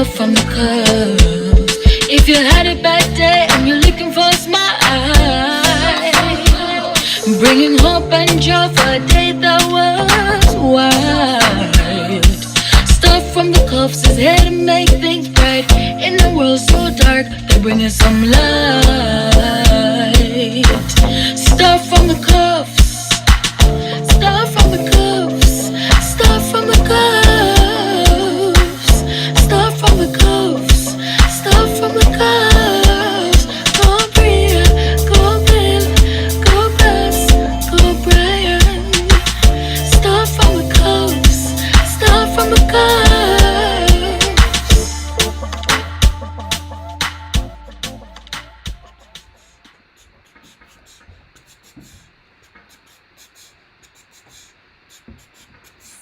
stuff from the cuffs. If you had a bad day and you're looking for a smile, bringing hope and joy for a day that was wild. Stuff from the cuffs is here to make things bright. In a world so dark, they're bringing some light. Stuff from the cuffs. Stuff from the cuffs. Stuff from the cuffs. Stuff from the cuffs. Stuff from the cuffs. Go Bria, go Bill, go Bess, go Brian. Stuff from the cuffs. Stuff from the cuffs.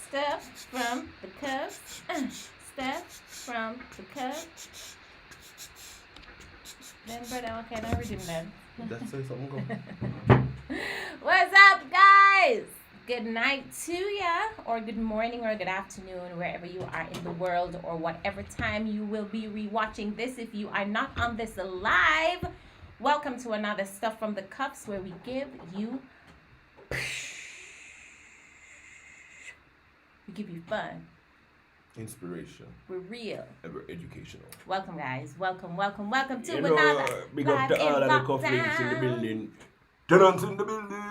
Stuff from the cuffs. Stuff from the cuffs. Then, brother, what kind of rhythm then? That's how something go. What's up, guys? Good night to ya, or good morning, or good afternoon, wherever you are in the world, or whatever time you will be rewatching this. If you are not on this live, welcome to another Stuff from the Cuffs, where we give you fun. Inspiration. We're real. Ever educational. Welcome, guys. Welcome to You another big up live to all in of the cufflinks in the lockdown. building. Tenants in the building.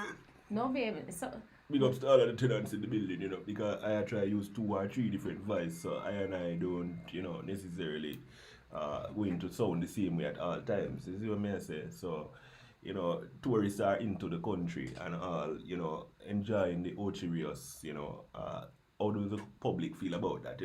No, baby. So Big ups to all of the tenants in the building, because I try to use 2 or 3 different voices, so I don't, necessarily go into sound the same way at all times. You see what I say? So, tourists are into the country and all, enjoying the Ocherios, how does the public feel about that?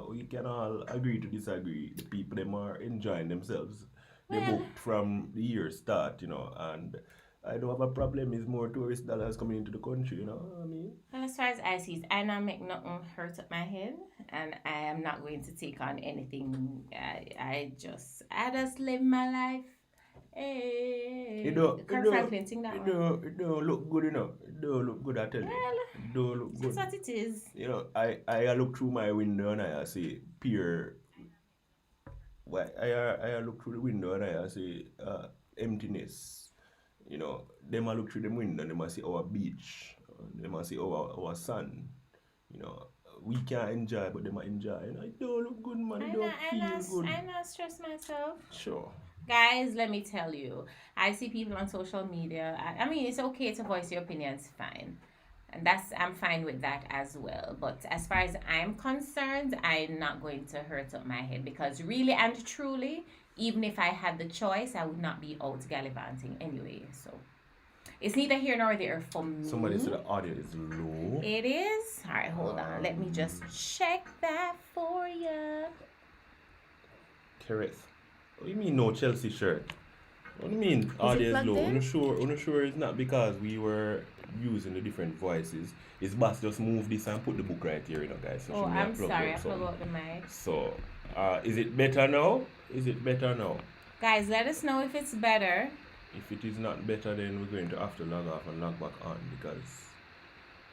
We can all agree to disagree. The people them are enjoying themselves. They booked from the year start, and I don't have a problem. It's more tourist dollars coming into the country, you know what I mean? well, as far as I see it, I not make nothing hurt up my head, and I am not going to take on anything. I just live my life. Hey, Kirk Franklin thing that one. It don't look good, It don't look good, I tell you. Well, It don't look good. that's what it is. I look through my window and I see pure. I look through the window and I see emptiness. Them I look through them window and them I see our beach. Them I see our sun. We can't enjoy, but them I enjoy. It don't look good, man. It don't feel good. I not stress myself. Sure. Guys, let me tell you, I see people on social media. I mean, it's okay to voice your opinions, fine. And I'm fine with that as well. But as far as I'm concerned, I'm not going to hurt up my head, because really and truly, even if I had the choice, I would not be out gallivanting anyway. So it's neither here nor there for me. Somebody said the audio is low. It is? All right, hold on. Let me just check that for you. Correct. What do you mean no Chelsea shirt? What do you mean audio is low? I'm sure it's not because we were using the different voices. It's boss just move this and put the book right here, guys. So I'm sorry, I forgot the mic. So, is it better now? Guys, let us know if it's better. If it is not better, then we're going to have to log off and log back on, because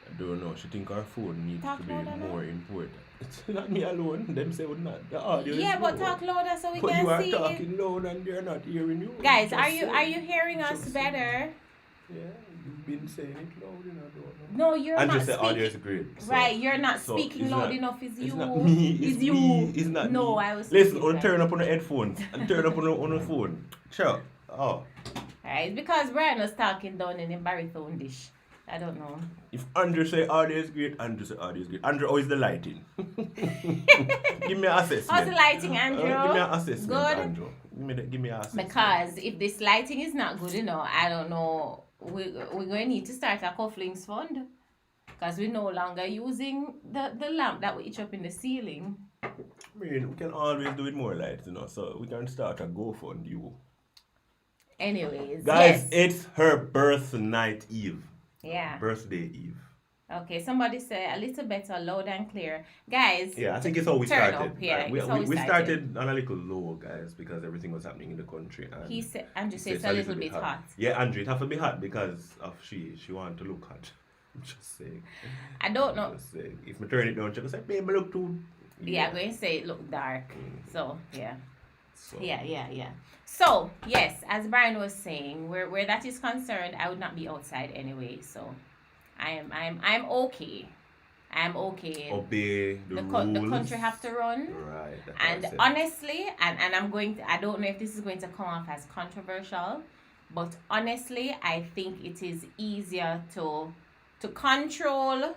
I don't know. She think our phone needs to be more important. It's not me alone. Them say would not. The audio is but low. talk louder so we But can see you are talking loud and they're not hearing you. Guys, are you hearing us better? Yeah, you've been saying it loud enough. No, you're and not just say speaking. audio is great. So, Right, you're not so speaking loud enough. It's you. It's not me. It's you. It's not no, me. I was. Listen, I'll turn up on the headphones and turn up on the phone. Sure. Oh. Alright, it's because Brian was talking down in the baritone dish. I don't know. If Andrew say audio is great, Andrew say audio is great. Andrew, how is the lighting? Give me an assessment. How's the lighting, Andrew? Give me an assessment, Good. Andrew. Give me an assessment. Because if this lighting is not good enough, I don't know. We're going to need to start a cufflinks fund. Because we're no longer using the lamp that we each up in the ceiling. I mean, we can always do it more lights, so we can start a GoFund. Anyways, guys, yes. It's her birthday eve. Yeah. Birthday eve. Okay, somebody say a little better, loud and clear. Guys, yeah, I think it's how we turn started. Up, yeah, we started on a little low, guys, because everything was happening in the country. And he said, Andrew says it's a little bit hot. Yeah, Andrew, it have to be hot because of she wanted to look hot. I'm just saying. I don't know. Just saying. If I turn it down, she will say, babe, look too Yeah, I'm going to say it looked dark. So, yeah. So, Yeah. So, yes, as Brian was saying, where that is concerned, I would not be outside anyway. So, I'm okay. I'm okay. obey the The rules. country have to run. Right. That's what And I said. honestly, and I don't know if this is going to come off as controversial, but honestly, I think it is easier to control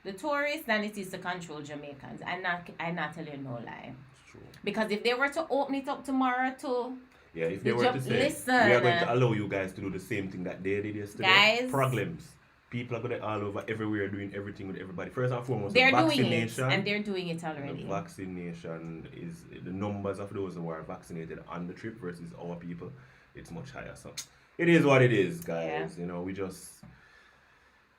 the tourists than it is to control Jamaicans. I'm not telling you no lie. It's true. Because if they were to open it up tomorrow to Yeah, if they the were to say, listen, we are going to allow you guys to do the same thing that they did yesterday. Guys. Problems. People are going to all over everywhere doing everything with everybody. First and foremost, they're the doing it, vaccination. and they're doing it already. The vaccination is the numbers of those who are vaccinated on the trip versus our people. It's much higher. So it is what it is, guys. Yeah. You know, we just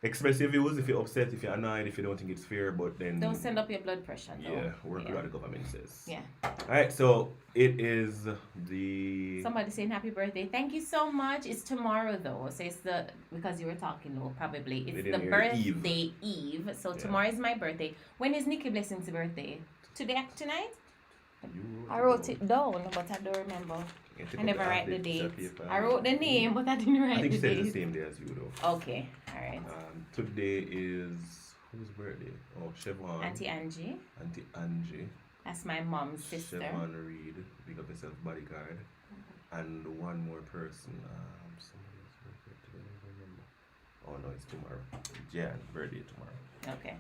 express your views if you're upset, if you're annoyed, if you don't think it's fair, but then Don't send up your blood pressure. Though. yeah, work with what the government says. Yeah. Alright, so it is the Somebody saying happy birthday. Thank you so much. It's tomorrow though. So it's the because you were talking low, probably. It's They the didn't hear the birthday eve. So Yeah. tomorrow is my birthday. When is Nikki Blessing's birthday? Today tonight? you I wrote it down, but I don't remember. You take I up never the write the update piece of dates. paper I and- wrote the name, but I didn't I write think the she said date. the same day as you though. Okay, alright. Today is whose birthday? Oh, Siobhan. Auntie Angie. Auntie Angie. That's my mom's sister. Siobhan Reed. Big up yourself, bodyguard. And one more person. Somebody's birthday today. I don't remember. Oh no, it's tomorrow. Jan birthday tomorrow. Okay.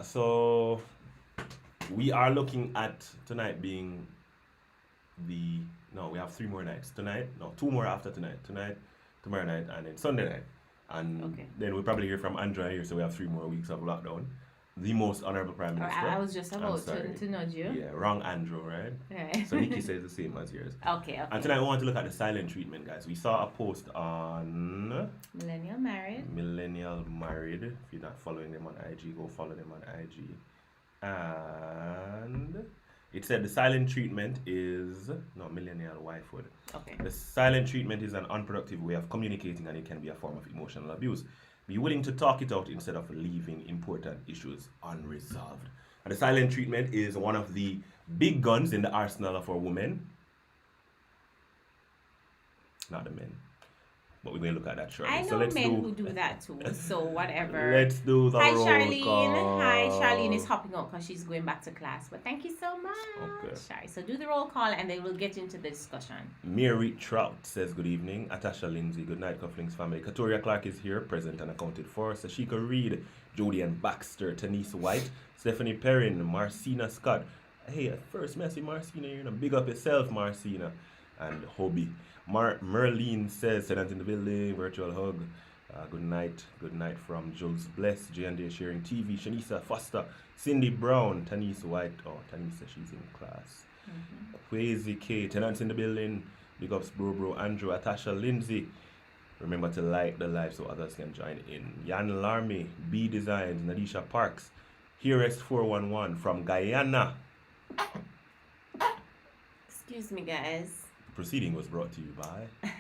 So we are looking at tonight being we have 3 more nights. Tonight, no, 2 more after tonight. Tonight, tomorrow night, and then Sunday night. And Okay. then we'll probably hear from Andrea here, so we have 3 more weeks of lockdown. The most honorable Prime Minister. I was just I'm about sorry. to nudge you. Yeah, wrong Andrew, right? Right. So Nikki says the same as yours. Okay. And tonight we want to look at the silent treatment, guys. We saw a post on Millennial married. Millennial Married. If you're not following them on IG, go follow them on IG. And it said the silent treatment is millennial wifehood. Okay. The silent treatment is an unproductive way of communicating, and it can be a form of emotional abuse. Be willing to talk it out instead of leaving important issues unresolved. And the silent treatment is one of the big guns in the arsenal of our women. Not the men. But we're going to look at that shortly. I know so let's men who do that too. So whatever. Let's do the Hi roll Charlene. call. Hi Charlene is hopping out because she's going back to class. But thank you so much. Okay. Shari. So do the roll call and then we'll get into the discussion. Mary Trout says good evening. Atasha Lindsay, good night, Cufflinks family. Katoria Clark is here, present and accounted for. Sashika Reed, Jody and Baxter, Tanise White, Stephanie Perrin, Marcina Scott. Hey, at first, messy Marcina, you're gonna big up yourself, Marcina. And Hobie. Merlene says, tenant in the building, virtual hug. Good night from Jules Bless, J&D sharing TV, Shanisa Foster, Cindy Brown, Tanise White. Oh, Tanisa, she's in class. Quasi K, tenants in the building. Big ups, bro, Andrew, Atasha, Lindsay. Remember to like the live so others can join in. Jan Larmy, B Designs, Nadisha Parks, Hearest 411 from Guyana. Excuse me guys. Proceeding was brought to you by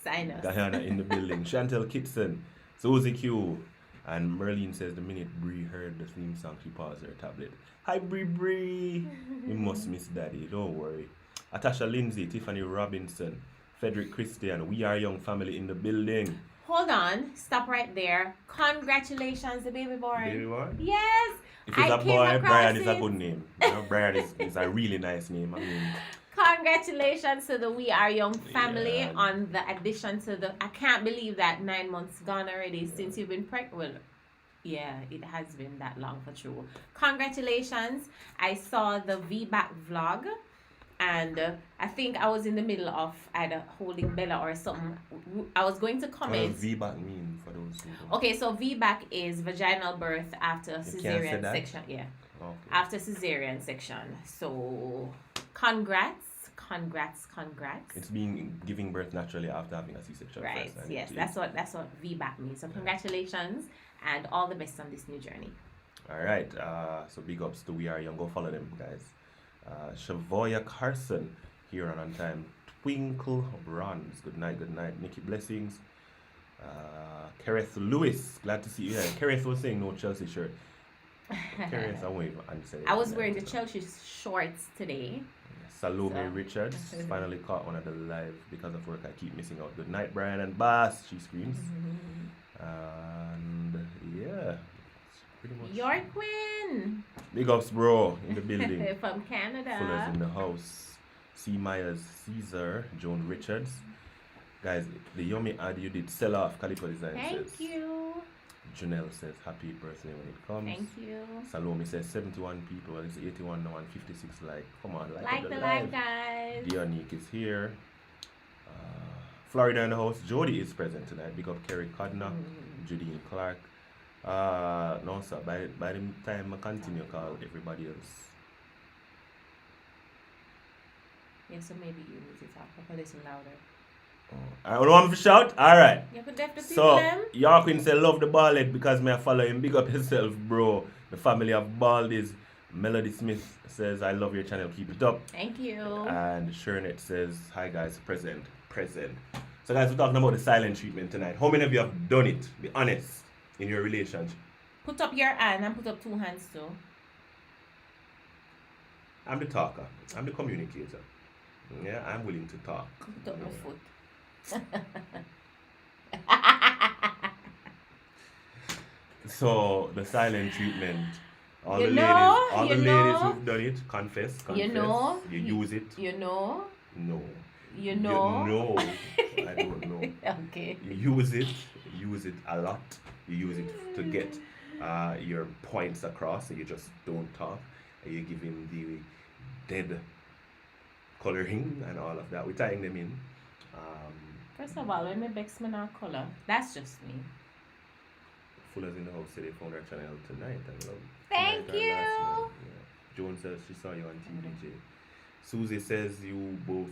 Sign us. Guyana in the building. Chantel Kitson, Susie Q, and Merlene says the minute Bree heard the theme song, she paused her tablet. Hi Bree. You must miss Daddy, don't worry. Atasha Lindsay, Tiffany Robinson, Frederick Christian, We Are Young Family in the building. Hold on. Stop right there. Congratulations, the baby boy. Baby boy? Yes. If it's I a came boy, across Brian is a it. good name. You know, Brian is a really nice name. I mean, Congratulations to the We Are Young family Yeah. on the addition to the. I can't believe that 9 months gone already since you've been pregnant. Well, yeah, it has been that long for true. Congratulations. I saw the VBAC vlog, and I think I was in the middle of either holding Bella or something. I was going to what comment. does VBAC mean for those who don't? Okay, so VBAC is vaginal birth after can't say cesarean that? section. Yeah. Okay. After cesarean section. So congrats. It's being giving birth naturally after having a C-section. Right. First, and Yes, it- that's what VBAC means. So congratulations and all the best on this new journey. All right. So big ups to We Are Young. Go follow them, guys. Shavoya Carson here on time. Twinkle Bronze. Good night. Nikki Blessings. Kereth Lewis. Glad to see you here. Kereth was saying no Chelsea shirt. Curious, I won't even answer it. I was wearing the Chelsea shorts today. Salome So. Richards finally caught one of the live because of work. I keep missing out. Good night, Brian and Bass. She screams. And yeah, pretty much. Your queen Big ups, bro, in the building. from Canada. Fuller's in the house. C. Myers, Caesar, Joan Richards. Guys, the yummy ad you did sell off. Calico Design Thank says. you. Janelle says happy birthday when it comes. Thank you. Salome says 71 people. It's 81 now and 56 like. Come on, Like the live, guys. Dionique is here. Florida in the house. Jody is present tonight. Big up Kerry Codner, Judine Clark. No sir, by the time I continue call everybody else. Yeah, so maybe you need to talk a little louder. I don't want to shout. Alright. You could deaf the people So them. y'all can say love the ballhead because me I follow him. Big up yourself, bro. The family of Baldies. Melody Smith says I love your channel. Keep it up. Thank you. And Shernet says hi guys. Present. So guys, we're talking about the silent treatment tonight. How many of you have done it? Be honest in your relationship. Put up your hand and put up 2 hands too. I'm the talker. I'm the communicator. Yeah, I'm willing to talk. Put up my foot. So the silent treatment. All You the know, ladies, you ladies know. who've done it, confess. You know. You use it. You know. No. You know. You know. I don't know. Okay. You use it a lot. You use it to get your points across, so you just don't talk. And you give him the dead coloring and all of that. We're tying them in. First of all, when me vex me not color, that's just me. Fuller's in the house said they found her channel tonight and love. Thank tonight and you. last night. Yeah. Joan says she saw you on TDJ. Susie says you both.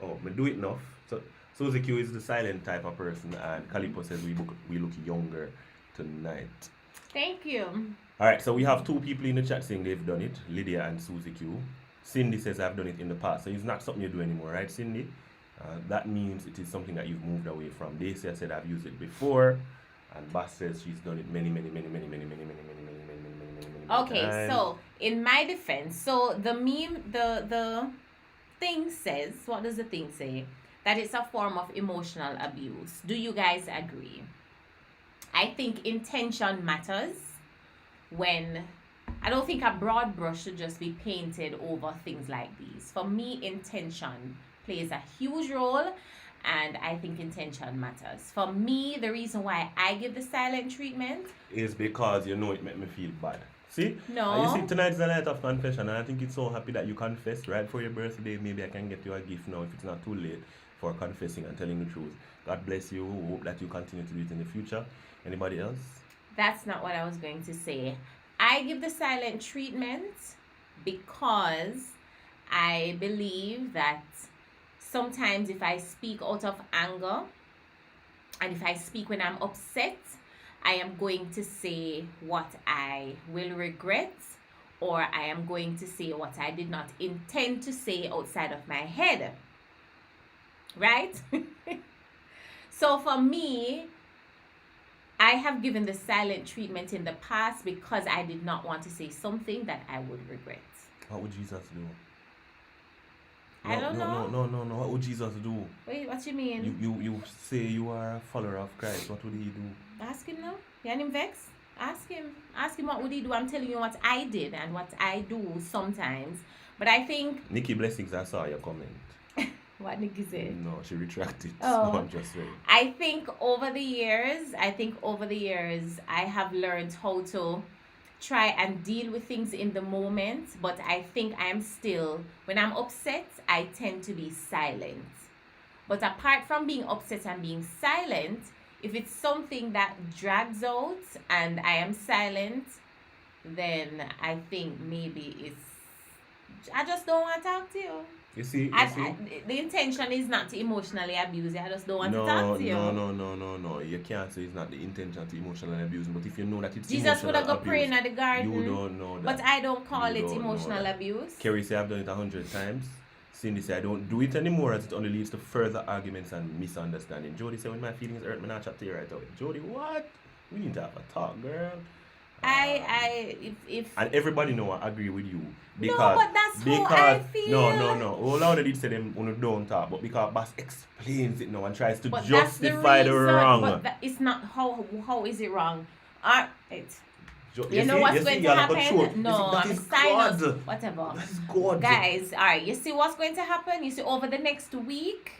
Oh, me do it enough. So Susie Q is the silent type of person, and Calipo says we look younger tonight. Thank you. All right, so we have 2 people in the chat saying they've done it, Lydia and Susie Q. Cindy says I've done it in the past, so it's not something you do anymore, right, Cindy? That means it is something that you've moved away from. Daisy said I've used it before, and Bass says she's done it many Okay, times. so in my defense, so the meme, the thing says, what does the thing say? That it's a form of emotional abuse. Do you guys agree? I think intention matters when I don't think a broad brush should just be painted over things like these. For me, intention plays a huge role, and I think intention matters. For me, the reason why I give the silent treatment is because you know it make me feel bad. See? No. You see, tonight's the night of confession, and I think it's so happy that you confessed right for your birthday. Maybe I can get you a gift now if it's not too late for confessing and telling the truth. God bless you. Hope that you continue to do it in the future. Anybody else? That's not what I was going to say. I give the silent treatment because I believe that sometimes if I speak out of anger and if I speak when I'm upset, I am going to say what I will regret, or I am going to say what I did not intend to say outside of my head. Right? So for me, I have given the silent treatment in the past because I did not want to say something that I would regret. What would Jesus do? I don't know. No. What would Jesus do? Wait, what you mean? You say you are a follower of Christ. What would he do? Ask him now. You and him vex? Ask him. Ask him what would he do. I'm telling you what I did and what I do sometimes. But I think... Nikki Blessings, I saw your comment. What Nikki said? No, she retracted. Oh. No, I'm just saying. I think over the years, I have learned how to try and deal with things in the moment. But I think I'm still, when I'm upset, I tend to be silent. But apart from being upset and being silent, if it's something that drags out and I am silent, then I think maybe I just don't want to talk to you. You see? The intention is not to emotionally abuse you. I just don't want to talk to you. No. You can't say it's not the intention to emotionally abuse, but if you know that it's Jesus would have emotional go praying at the garden. you don't know that. But I don't call You it don't know emotional that. abuse. Kerry say I've done it 100 times. Cindy say I don't do it anymore as it only leads to further arguments and misunderstanding. Jody say when my feelings hurt, me not chat to you right away. Jody, what? We need to have a talk, girl. If And everybody know I agree with you. no, Because but that's how I feel. no. All of did say them don't talk, but because Bass explains it now and tries to But that's the justify the reason. wrong. But it's not how is it wrong? It's You know see, what's going to you're like a happen? troll. No, that I'm is a sinus. God. Whatever. That is God. Guys, alright, you see what's going to happen? You see over the next week,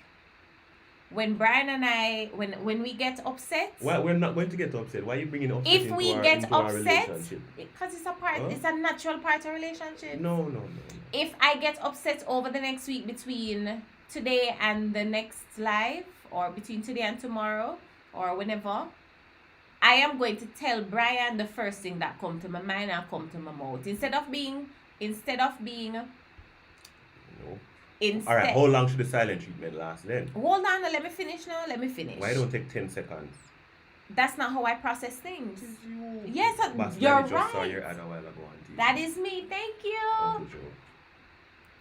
when Brian and I, when we get upset, Why we're not going to get upset? Why are you bringing upset if into we our, get into our upset, relationship? because it's a part, Huh? it's a natural part of relationship. No. If I get upset over the next week between today and the next live, or between today and tomorrow, or whenever, I am going to tell Brian the first thing that come to my mind and come to my mouth. Instead of being No. instead. Alright, how long should the silent treatment last then? Hold on, let me finish now. Let me finish. Why don't take 10 seconds? That's not how I process things. You. Yes, Bass you're Daddy just saw right. your ad a while ago on TV. That is me. Thank you. Uncle Joe.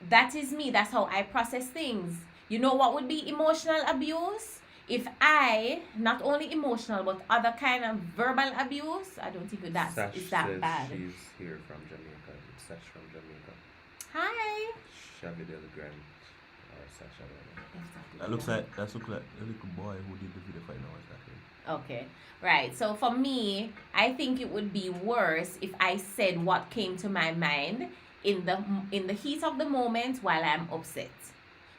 That is me. That's how I process things. You know what would be emotional abuse? If I, not only emotional, but other kind of verbal abuse, I don't think that Sash is that says bad. she's here from Jamaica. It's Sash from Jamaica. Hi. Shavidel Grant or Sasha. That looks like a little boy who did the video for now. Okay. Right. So for me, I think it would be worse if I said what came to my mind in the heat of the moment while I'm upset.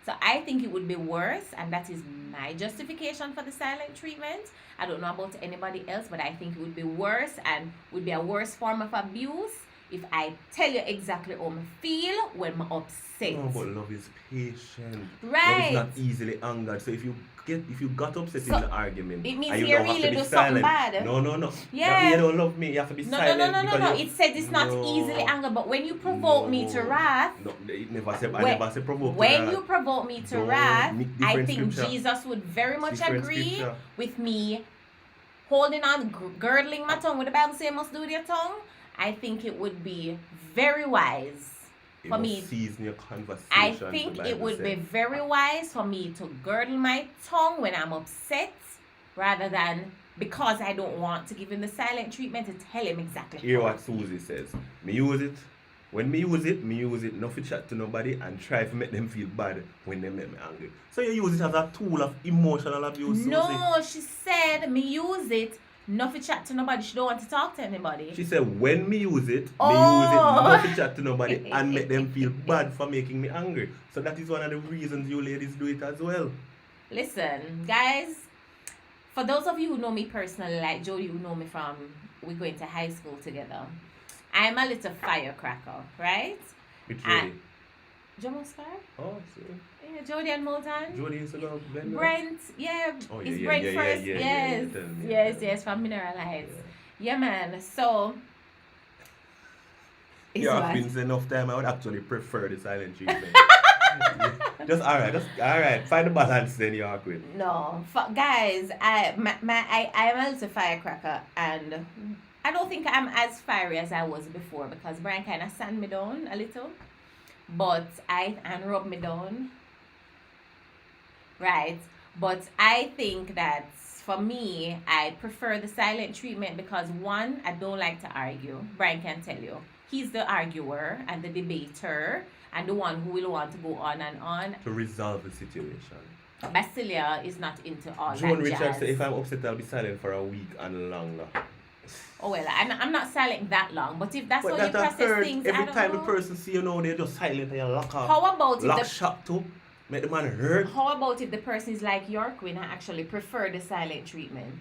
So I think it would be worse, and that is my justification for the silent treatment. I don't know about anybody else, but I think it would be worse and would be a worse form of abuse if I tell you exactly how I feel when I'm upset. No, but love is patient. Right. Love is not easily angered. So if you got upset So in the argument, it means and you you don't have really to be do something silent. bad. No. Yeah. That means you don't love me. You have to be No. silent. because you- It said it's not No. easily angered, but when you provoke me to wrath, No, it never said. I when, never said provoke. when you provoke me to Don't wrath, mix I different think scripture. Jesus would very much Different agree scripture. with me holding on, girdling my tongue. What the Bible say must do with your tongue? I think it would be very wise You for must me. season your conversation. I the think it Bible would be said. very wise for me to girdle my tongue when I'm upset, rather than because I don't want to give him the silent treatment to tell him exactly Hear how I what feel. Susie says. Me use it. When me use it not to chat to nobody and try to make them feel bad when they make me angry. So you use it as a tool of emotional abuse, Susie. No, she said me use it not to chat to nobody. She don't want to talk to anybody. She said when me use it Oh. not to chat to nobody and make them feel bad for making me angry. So that is one of the reasons you ladies do it as well. Listen, guys, for those of you who know me personally, like Jody, who know me from, we going to high school together, I'm a little firecracker, right? With And- Jody. Jomo Scar? Oh, see. Yeah, Jody and Moulton. Jody used to love Glenn. Brent, yeah, Oh, it's yeah, Brent yeah, first. yeah, Yes, tell me, yes, tell me. yes, from Mineral Heights. Yeah. Yeah, man. So, it's Yeah, what? I've been enough time. I would actually prefer the silent treatment. Just all right. Find the balance then, you are queen. No, guys, I'm a little firecracker, and I don't think I'm as fiery as I was before because Brian kind of sand me down a little, but and rub me down, right? But I think that for me, I prefer the silent treatment because one, I don't like to argue. Brian can tell you, he's the arguer and the debater and the one who will want to go on and on. To resolve the situation. Basilia is not into all Joan that Richards jazz. said, if I'm upset, I'll be silent for a week and longer. Oh well, I'm not silent that long, but if that's But how you that I've process heard, things, I every don't time know. the person see you know, they're just silent and you lock up. How about Lock if the shop too. Make the man hurt. how about if the person is like your queen and actually prefer the silent treatment?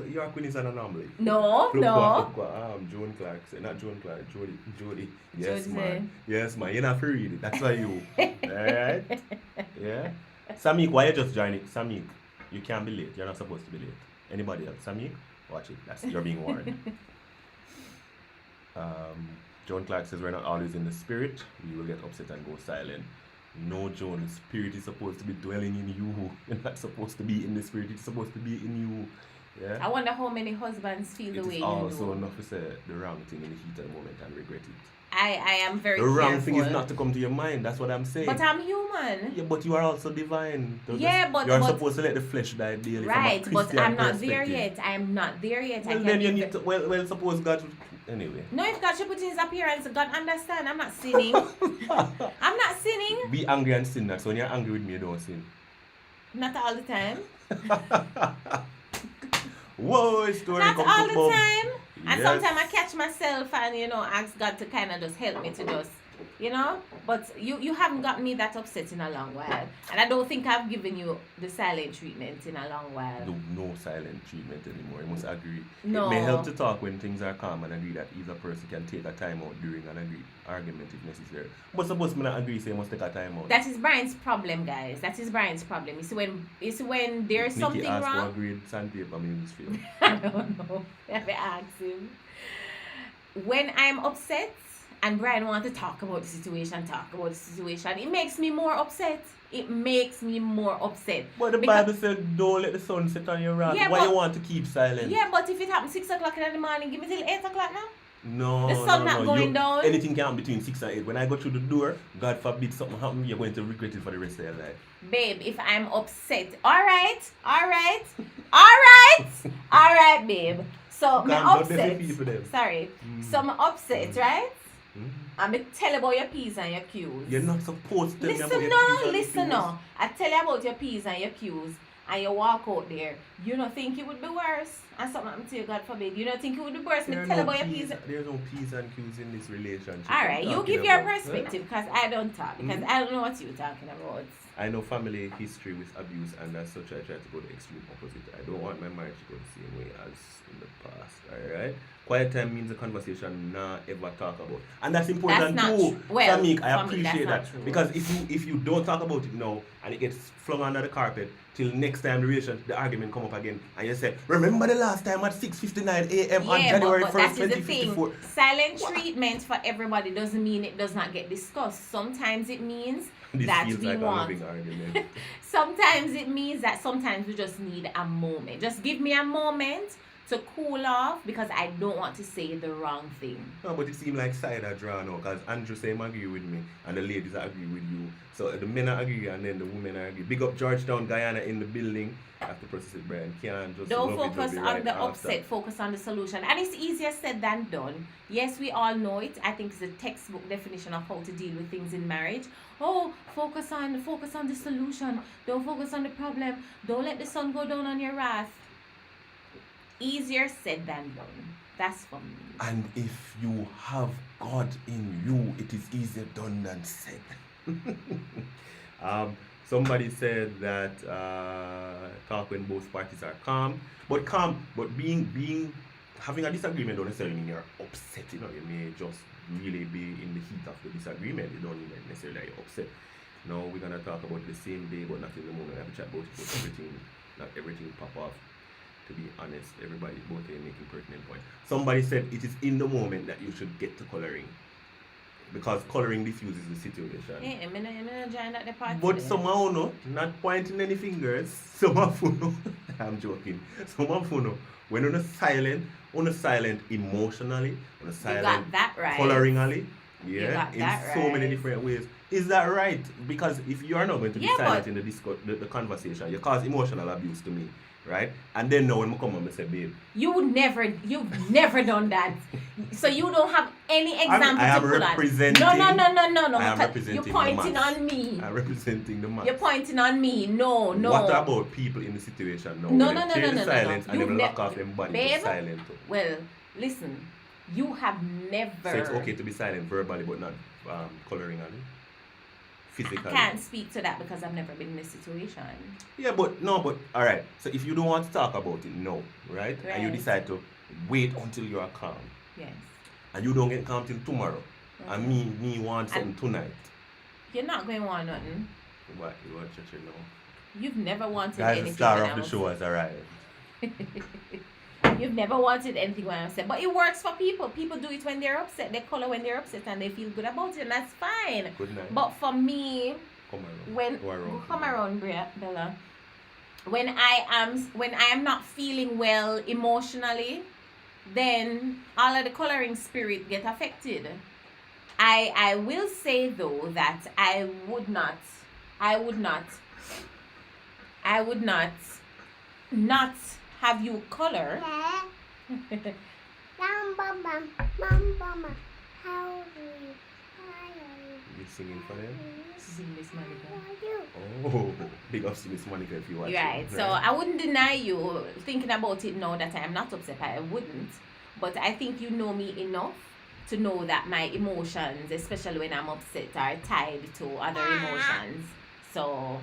Your queen is an anomaly. No. Joan Clark said, not Joan Clark, Jody. Yes, Jody man. said. Yes, man. You're not free read it. That's why you. Alright? Yeah. Samik, why you just join it? Samik, you can't be late. You're not supposed to be late. Anybody else? Samik, watch it. You're being warned. Joan Clark says we're not always in the spirit. We will get upset and go silent. No, Joan, the spirit is supposed to be dwelling in you. You're not supposed to be in the spirit. It's supposed to be in you. Yeah? I wonder how many husbands feel the It way is you also do. not to say the wrong thing in the heat of the moment and regret it. I am very The wrong careful. thing is not to come to your mind. That's what I'm saying. But I'm human. Yeah, but you are also divine. Yeah, but you are supposed to let the flesh die daily. Right, from a Christian but I'm not there perspective. yet. I am not there yet. Well, then you need to. Well, suppose God. Anyway. No, if God should put in his appearance, God understand. I'm not sinning. I'm not sinning. Be angry and sin that. So when you're angry with me, you don't sin. Not all the time. Whoa, story Not come all to the Bob. time. And Yes. sometimes I catch myself and, ask God to kind of just help me to just, But you haven't got me that upset in a long while. And I don't think I've given you the silent treatment in a long while. No silent treatment anymore. You must agree. No. It may help to talk when things are calm and agree that either person can take a time out during an argument if necessary. But suppose me not agree, say you must take a time out. That is Brian's problem, guys. That is Brian's problem. You see when there's something Nikki asked for a wrong. grade sandpaper means feel. I don't know. I have to ask him. When I'm upset and Brian wants to talk about the situation, it makes me more upset. It makes me more upset. But the Bible said, don't let the sun set on your wrath. Yeah, Why but- you want to keep silent? Yeah, but if it happens 6 o'clock in the morning, give me till 8 o'clock now. No, The sun not going down. Anything can happen between 6 and 8. When I go through the door, God forbid something happen, you're going to regret it for the rest of your life. Babe, if I'm upset, all right, babe. So You I'm can't upset. blame the people then. Sorry. So I'm upset, right? Mm. I'm tell about your P's and your Q's. You're not supposed to tell me about Listen your no, P's and listen Q's. no. I tell you about your P's and your Q's and you walk out there. You don't think it would be worse? And something happened to you, God forbid. You don't think it would be worse? Me There are tell no about your P's, P's. there's no P's and Q's in this relationship. Alright, I'm you talking give your about, perspective because I don't talk. Because I don't know what you're talking about. I know family history with abuse, and as such, I try to go the extreme opposite. I don't want my marriage to go the same way as in the past. Alright? Quiet time means a conversation not ever talk about. And that's important That's not too. true. Well, Samik, I for me, that's appreciate not that. true. Because if you don't talk about it now and it gets flung under the carpet till next time the argument come up again and you say, remember the last time at 6:59 a.m. on January but 1st, that is the thing. 2054. Silent treatment for everybody doesn't mean it does not get discussed. Sometimes it means This that feels we like a want. loving argument. Sometimes it means that sometimes we just need a moment. Just give me a moment to cool off because I don't want to say the wrong thing. No, but it seems like side are drawn out because Andrew say him agree with me and the ladies agree with you. So the men are agree and then the women are agree. Big up Georgetown, Guyana in the building. I have to process it, Brian. Can't just Don't love it, focus love it on right the after. upset, focus on the solution. And it's easier said than done. Yes, we all know it. I think it's a textbook definition of how to deal with things in marriage. Oh, focus on the solution. Don't focus on the problem. Don't let the sun go down on your wrath. Easier said than done. That's for me. And if you have God in you, it is easier done than said. Somebody said that talk when both parties are calm, but having a disagreement don't necessarily mean you're upset. You may just really be in the heat of the disagreement. You don't mean that necessarily you're upset. No, we're gonna talk about the same day, but not in the moment. I have to chat about it, but not everything pop off. To be honest, everybody both are making pertinent points. Somebody said it is in the moment that you should get to coloring. Because coloring diffuses the situation. Hey, I'm not join at the party. But then. somehow no, not pointing any fingers, some of you know, I'm joking. Some of you know, when you're silent emotionally, on silent got that right. coloringly, You yeah, got in that so many right. different ways. Is that right? Because if you are not going to be Yeah, silent but- in the conversation, you cause emotional abuse to me, right? And then now when I come and I say, babe, You've never done that. So you don't have any example I am to pull on. representing- No. I am because representing you're the pointing mass. on me. I'm representing the man. You're pointing on me. No. What about people in the situation now? No, when no, they no, tear no, the no, no, silence no. and You've they lock ne- off them body Babe, to silent. Well, listen. You have never. So it's okay to be silent verbally but not coloring on it? Physically. I can't speak to that because I've never been in this situation. Yeah, but alright. So if you don't want to talk about it, no, right? And you Right. decide to wait until you are calm. Yes. And you don't get calm till tomorrow. Mhm. And me want something tonight. You're not going to want nothing. What you want to know? You've never wanted Guys, the anything. star when of I the was- show has arrived. You've never wanted anything when I'm upset. But it works for people. People do it when they're upset. They color when they're upset and they feel good about it. And that's fine. Good night. But for me, Come around. when Go around. come around, Bella, when I am not feeling well emotionally, then all of the coloring spirit get affected. I will say though that I would not I would not have you color. Mama, how do you You singing for them? Sing Miss Monica. Oh, big ups to Miss Monica if you watch. Right. So I wouldn't deny you thinking about it now that I am not upset. I wouldn't. But I think you know me enough to know that my emotions, especially when I'm upset, are tied to other emotions. So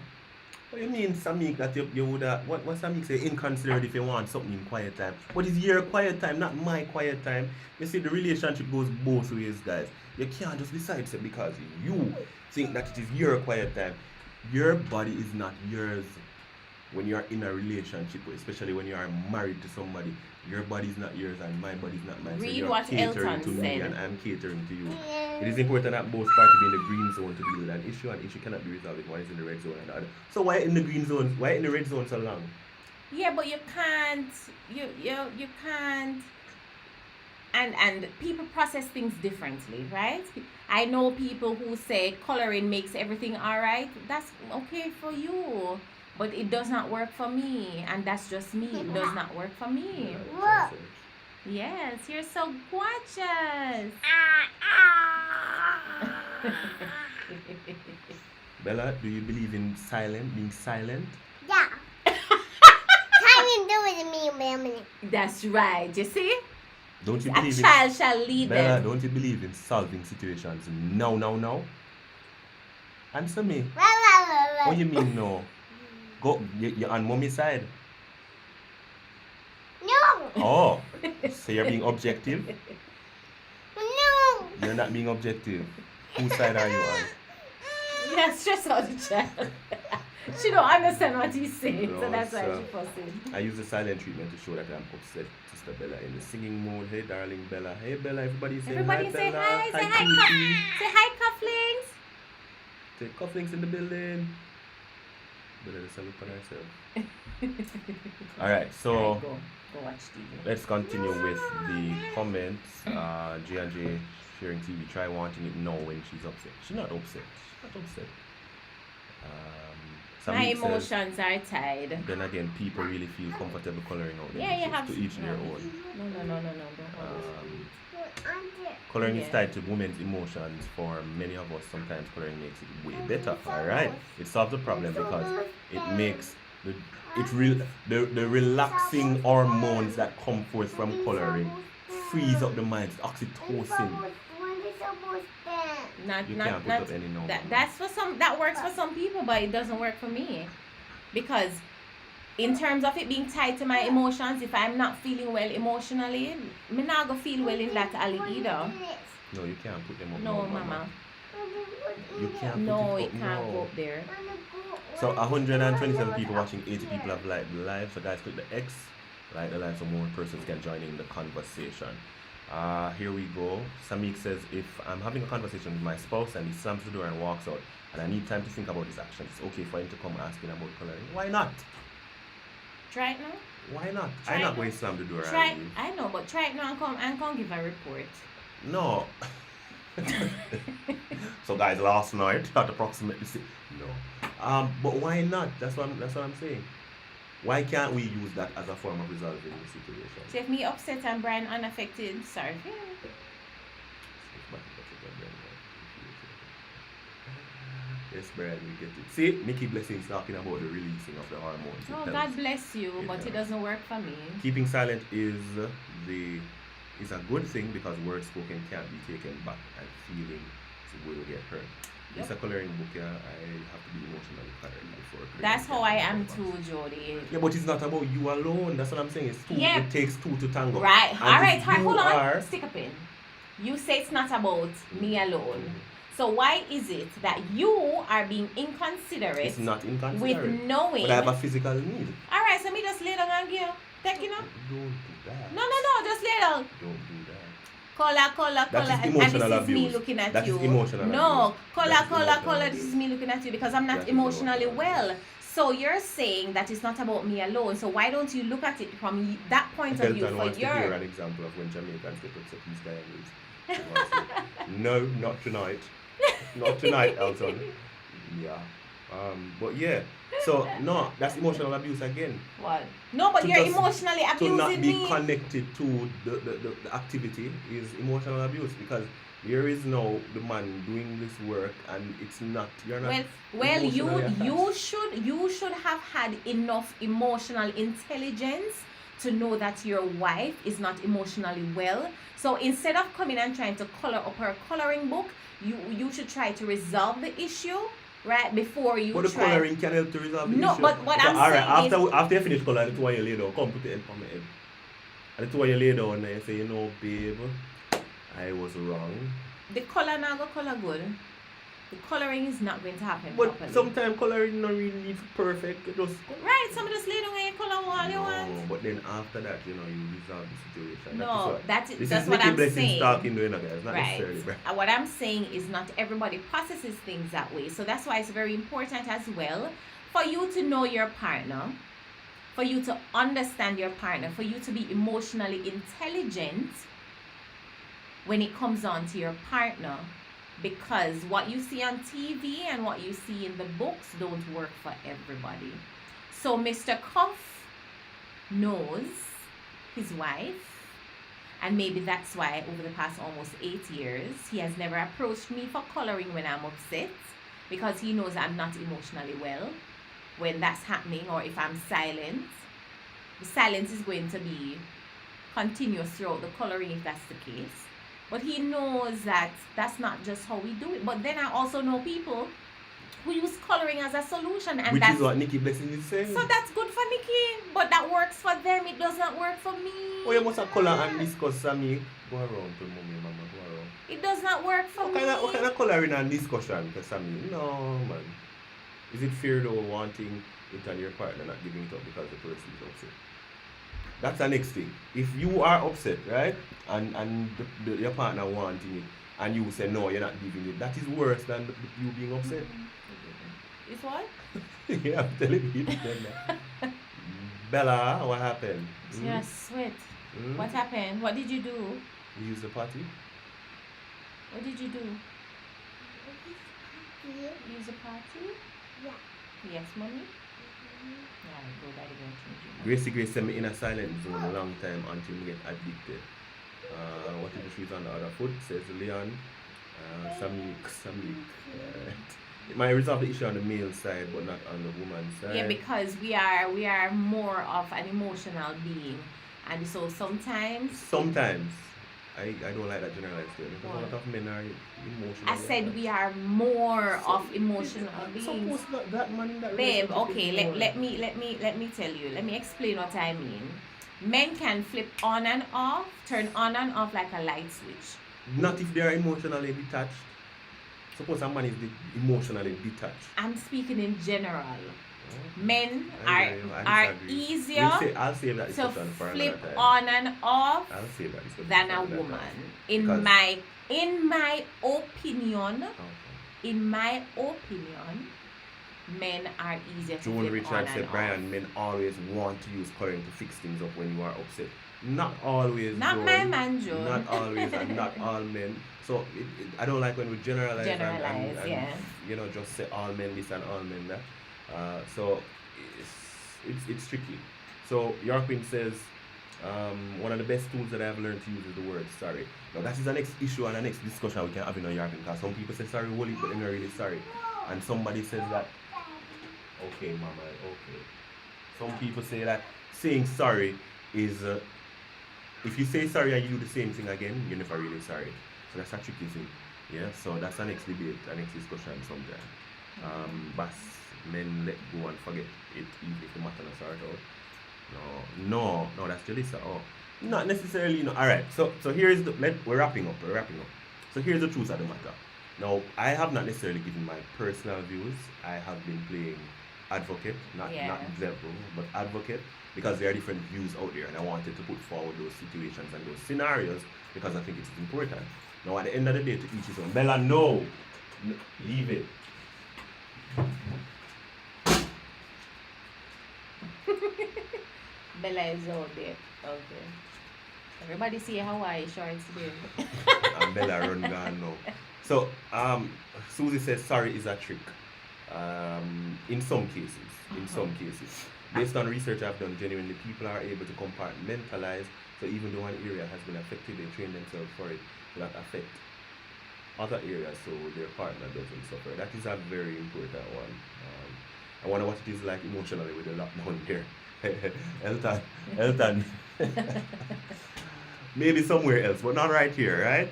What do you mean, Samik, that you would what Samik say, inconsiderate if you want something in quiet time? But it's your quiet time, not my quiet time. You see, the relationship goes both ways, guys. You can't just decide say, because you think that it is your quiet time. Your body is not yours when you are in a relationship, especially when you are married to somebody. Your body is not yours and my body is not mine. Read so you're what catering Elton to me said. and I'm catering to you. It is important that both parties be in the green zone to deal with an issue, and issue cannot be resolved if one is in the red zone and the other. So why in the green zone? Why in the red zone so long? yeah, but you can't you can't and people process things differently, right? I know people who say coloring makes everything all right. That's okay for you, but it does not work for me, and that's just me. It does not work for me. Look. Yes, you're so gorgeous. Bella, do you believe in being silent? Yeah. How you do with me, Mama? That's right. You see, Don't you a believe child shall lead Bella, them. don't you believe in solving situations now? Answer me. What you mean no? Go, you're on mommy's side. No. Oh, so you're being objective? No. You're not being objective. Whose side are you on? Yeah, stress out the child. She don't understand what he's saying, so No, that's why sir. she fussing. I use the silent treatment to show that I'm upset, Sister Bella, in the singing mode. Hey, darling Bella. Hey, Bella. Everybody say Everybody hi, say Bella. hi. Say hi, cutie. Say hi, cufflings. Say cufflinks in the building. Better to salute on herself. All right, so Alright, go watch TV. let's continue with the comments. J&J sharing TV. Try wanting it now when she's upset. She's not upset. My Samik says, emotions are tied. then again, people really feel comfortable coloring out their Yeah, you issues, have to each their own. No. Don't hold it. Coloring is Yeah. tied to women's emotions. For many of us, sometimes coloring makes it way better. All right, it solves the problem because it makes the relaxing hormones that come forth from coloring frees up the mind. Oxytocin. Not You not can't put not up any number. that's for some, that works for some people, but it doesn't work for me, because in terms of it being tied to my emotions, if I'm not feeling well emotionally, me not gonna feel well in that alley either. No, you can't put them up. No, mama. You can't No, put it it up. can't No. go up there. So 127 people watching, 80 people have liked the live. So guys, click the X, like the live, so more persons can join in the conversation. Here we go. Samik says, if I'm having a conversation with my spouse and he slams the door and walks out, and I need time to think about his actions, it's okay for him to come asking about coloring. Why not? Try it now. Why not? Try I'm it not now. going to slam the door Try. and leave. I know, but try it now and come give a report. No. So guys, last night at approximately no. But why not? That's what I'm saying. Why can't we use that as a form of resolving the situation? So if me upset and Brian unaffected, sorry. Yes, Brian, we get it. See, Mickey Blessing's talking about the releasing of the hormones. Oh, It God helps. bless you, but it doesn't work for me. Keeping silent is a good thing because words spoken can't be taken back and feelings will get hurt. Yep. It's a coloring book, yeah. I have to be emotionally coloring before. That's how I am too. too, Jody. Yeah, but it's not about you alone. That's what I'm saying. It's two. Yeah. It takes two to tango. Right. And All right. if Hold you on. are- Stick a pin. You say it's not about me alone. So why is it that you are being inconsiderate It's not with inconsiderate. knowing? But I have a physical need. All right. So me just lay down and give. Take you know. Don't do that. No. Just lay down. Don't do that. Color, That is and emotional this is me abuse. looking at That is you. emotional No, abuse. That is emotional color, this abuse. is me looking at you because I'm not That is emotionally emotional well. abuse. So you're saying that it's not about me alone. So why don't you look at it from that point of view Elton for wants to hear your... an example of when Jamaicans get upset with Guyanese. He wants to- No, not tonight. Not tonight, Elton. Yeah. But yeah. So no, that's emotional abuse again. What? No, but To you're just- emotionally To not abusing be me. connected to the activity is emotional abuse, because there is no the man doing this work and it's not, you're not Well, emotionally attached. you should have had enough emotional intelligence to know that your wife is not emotionally well. So instead of coming and trying to color up her coloring book, you should try to resolve the issue right before you But the try. coloring can help to resolve the No, issue. but what I'm Alright, saying is, after you finish coloring, the two of you lay down, come put the head on my head. And the two of you lay down and you say, you know, babe, I was wrong. the color not go color good. The coloring is not going to happen But properly. sometimes coloring not really needs perfect. It just Right, some just lay down and you color all you no, want. but then after that, you know, you resolve the situation. No, that's that's this is what Nikki I'm Blessing saying. talking to you, know, guys. Not Right. necessarily, bro. And what I'm saying is not everybody processes things that way. So that's why it's very important as well for you to know your partner, for you to understand your partner, for you to be emotionally intelligent when it comes on to your partner. Because what you see on TV and what you see in the books don't work for everybody. So Mr. Cuff knows his wife, and maybe that's why over the past almost 8 years, he has never approached me for coloring when I'm upset, because he knows I'm not emotionally well when that's happening, or if I'm silent. The silence is going to be continuous throughout the coloring if that's the case. But he knows that that's not just how we do it. But then I also know people who use coloring as a solution, and Which that's is what Nikki Blessing is saying. so that's good for Nikki, but that works for them. It does not work for me. Oh, you must have color and discuss, Sammy. Go around to mommy, mama, go around. It does not work for me. What kind of coloring and discussion, Sammy? No, man. Is it fair though, wanting it and your partner not giving it up because the person is upset? That's the next thing. If you are upset, right, and your partner wanting it, and you say no, you're not giving it, that is worse than you being upset. It's what? Yeah, I'm telling you. Bella, what happened? Yeah, sweat. Hmm? What happened? What did you do? You use the party? What did you do? Use a party? Yeah. Yes, mommy? Yeah, go daddy go change it. Gracie sent me in a silent zone a long time until me get addicted. What if she's on the other foot? Says Leon. Samik. It might resolve the issue on the male side, but not on the woman's side. Yeah, because we are more of an emotional being, and so sometimes I don't like that generalized statement because a lot of men are emotional. I said we are more of emotional beings. Suppose that man in that Babe, relationship okay, is let more. me tell you. Let me explain what I mean. Men can flip on and off, turn on and off like a light switch. Not if they are emotionally detached. Suppose a man is emotionally detached. I'm speaking in general. Men I are disagree. easier I'll save that to discussion for flip another time. on and off I'll save that discussion than for a another woman. time. In Because- my opinion, Okay. in my opinion, men are easier to Joan flip on Richard and said, off. Brian, men always want to use coloring to fix things up when you are upset. Not always, Not Joan. my man, Joan. Not always, and not all men. So I don't like when we generalize, Generalize, and yeah. you know, just say all men this and all men that. So it's tricky. So Yarquin says, one of the best tools that I've learned to use is the word sorry. Now that is the next issue and the next discussion we can have in our Yarquin, because some people say sorry, Wally, but they're not really sorry. And somebody says that, okay, mama, okay. Some people say that saying sorry is, if you say sorry and you do the same thing again, you're never really sorry. So that's a tricky thing. Yeah, so that's the next debate, the next discussion sometime. But men let go and forget it even if the matter not sort out. No, that's Jalissa. Oh, not necessarily. No. All right. So here's we're wrapping up. So here's the truth of the matter. Now, I have not necessarily given my personal views. I have been playing advocate, not devil, but advocate, because there are different views out there, and I wanted to put forward those situations and those scenarios because I think it's important. Now, at the end of the day, to each his own. Bella, no, leave it. Bella is out there. Okay. Everybody see Hawaii shorts there. And Bella run gone now. So, Susie says sorry is a trick. In some cases, based on research I've done, genuinely people are able to compartmentalize. So even though one area has been affected, they train themselves for it to not affect other areas, so their partner doesn't suffer. That is a very important one. I wonder what it is like emotionally with the lockdown here. Elton, maybe somewhere else, but not right here, right?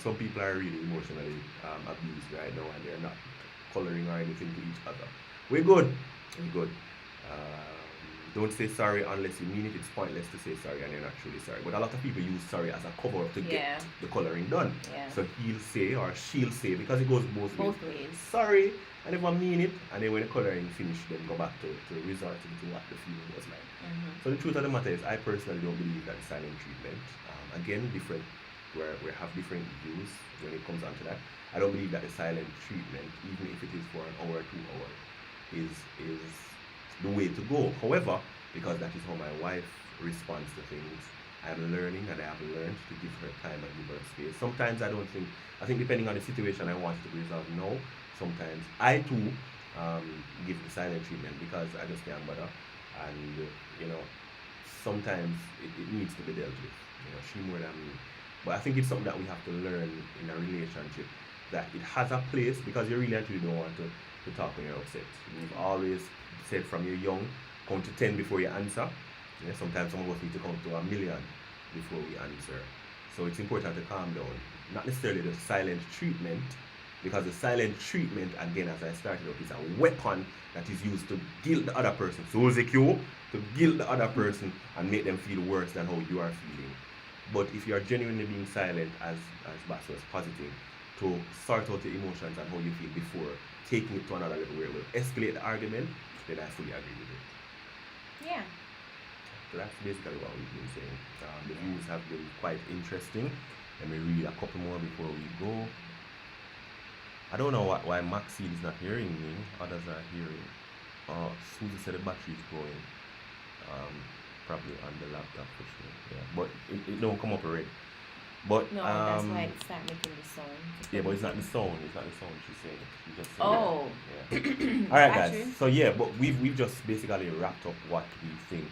Some people are really emotionally abused right now, and they're not coloring or anything to each other. We're good. We're good. Don't say sorry unless you mean it. It's pointless to say sorry and you're not truly sorry. But a lot of people use sorry as a cover up to Yeah. get the coloring done. Yeah. So he'll say or she'll say, because it goes both ways. Both ways. Sorry, I never mean it. And then when the coloring finish, then go back to resorting to what the feeling was like. So the truth of the matter is, I personally don't believe that silent treatment, again, different, where we have different views when it comes down to that. I don't believe that the silent treatment, even if it is for an hour or 2 hours, is the way to go. However, because that is how my wife responds to things, I'm learning and I have learned to give her time and give her space. Sometimes I think depending on the situation, I want it to be resolved now. Sometimes I too give the silent treatment because I just can't bother. And, sometimes it needs to be dealt with. She more than me. But I think it's something that we have to learn in a relationship, that it has a place, because you really actually don't want to talk when you're upset. You've always said from you're young, count to 10 before you answer. Sometimes some of us need to count to 1,000,000 before we answer. So it's important to calm down. Not necessarily the silent treatment, because the silent treatment, again, as I started out, is a weapon that is used to guilt the other person. So is it you? To guilt the other person and make them feel worse than how you are feeling. But if you are genuinely being silent, as Bass was positive, to sort out the emotions and how you feel before taking it to another level where it will escalate the argument, then I fully agree with it. Yeah. So that's basically what we've been saying. The views have been quite interesting. Let me read a couple more before we go. I don't know why Maxine is not hearing me. Others are hearing. Susie said the battery is going. Probably on the laptop for sure. Yeah, but it don't come up already. But No, that's why it start making the sound. yeah, but it's not the sound. It's not the sound she's saying. She just said Oh. yeah. All right, Battery. guys. So yeah, but we've just basically wrapped up what we think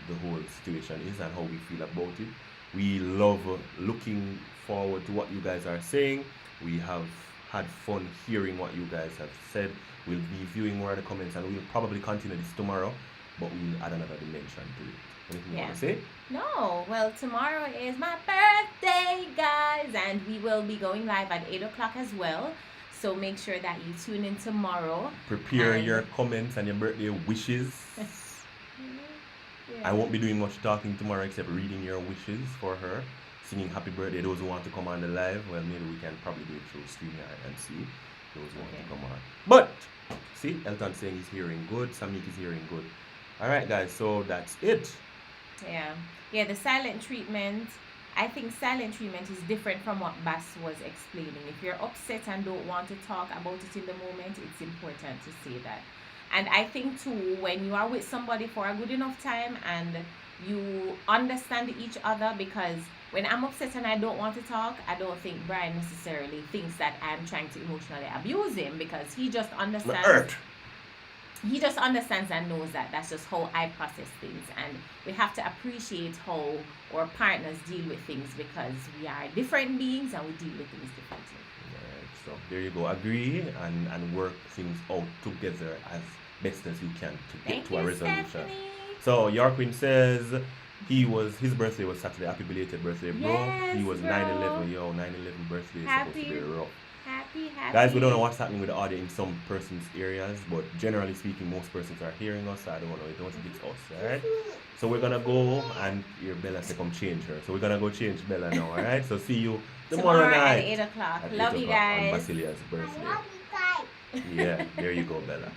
the whole situation is and how we feel about it. We love looking forward to what you guys are saying. We have had fun hearing what you guys have said. We'll be viewing more of the comments, and we'll probably continue this tomorrow, but we'll add another dimension to it. Anything you want to say? No, well, tomorrow is my birthday, guys, and we will be going live at 8 o'clock as well. So make sure that you tune in tomorrow. Prepare And- your comments and your birthday wishes. I won't be doing much talking tomorrow except reading your wishes for her, singing happy birthday. Those who want to come on the live, well, maybe we can probably do it through StreamYard and see those who want to come on. But see, Elton saying he's hearing good, Samik is hearing good. All right, guys, so that's it. Yeah, the silent treatment. I think silent treatment is different from what Bass was explaining. If you're upset and don't want to talk about it in the moment, it's important to say that. And I think too, when you are with somebody for a good enough time and you understand each other, because when I'm upset and I don't want to talk, I don't think Brian necessarily thinks that I'm trying to emotionally abuse him, because he just understands. He just understands and knows that that's just how I process things, and we have to appreciate how our partners deal with things, because we are different beings and we deal with things differently. Alright, so there you go. Agree and work things out together as best as you can to get to a resolution. Stephanie. So Yorkwin says his birthday was Saturday. Happy belated birthday, bro. Yes, He was bro. 9/11. Yo, 9/11 birthday is supposed to be Happy. rough. Happy. Guys, we don't know what's happening with the audio in some persons' areas, but generally speaking, most persons are hearing us. So I don't know. I don't think it's us, alright? So we're gonna go and hear Bella say come change her. So we're gonna go change Bella now, alright? So see you tomorrow night at 8 o'clock. at Love 8 you o'clock on guys. Basilia's birthday. Yeah, there you go, Bella.